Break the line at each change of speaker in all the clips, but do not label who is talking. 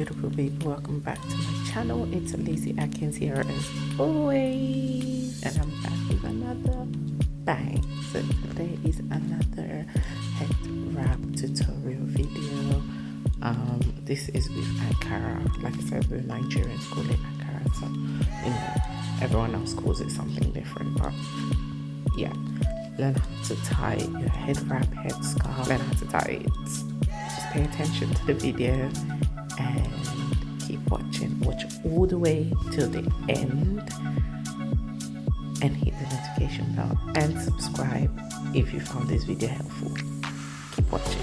beautiful people, welcome back to my channel. It's Lizzie Atkins here as always, and I'm back with another bang. So today is another head wrap tutorial video. This is with Ankara. Like I said, the Nigerians call it Ankara, so everyone else calls it something different, but yeah, learn how to tie your head wrap, head scarf, learn how to tie it. Just pay attention to the video and keep watching. Watch all the way till the end and hit the notification bell and subscribe if you found this video helpful. Keep watching.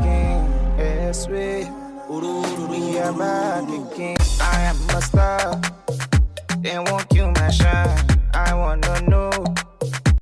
again. Yes, we are back again. I am a star. They won't kill my shine. I wanna know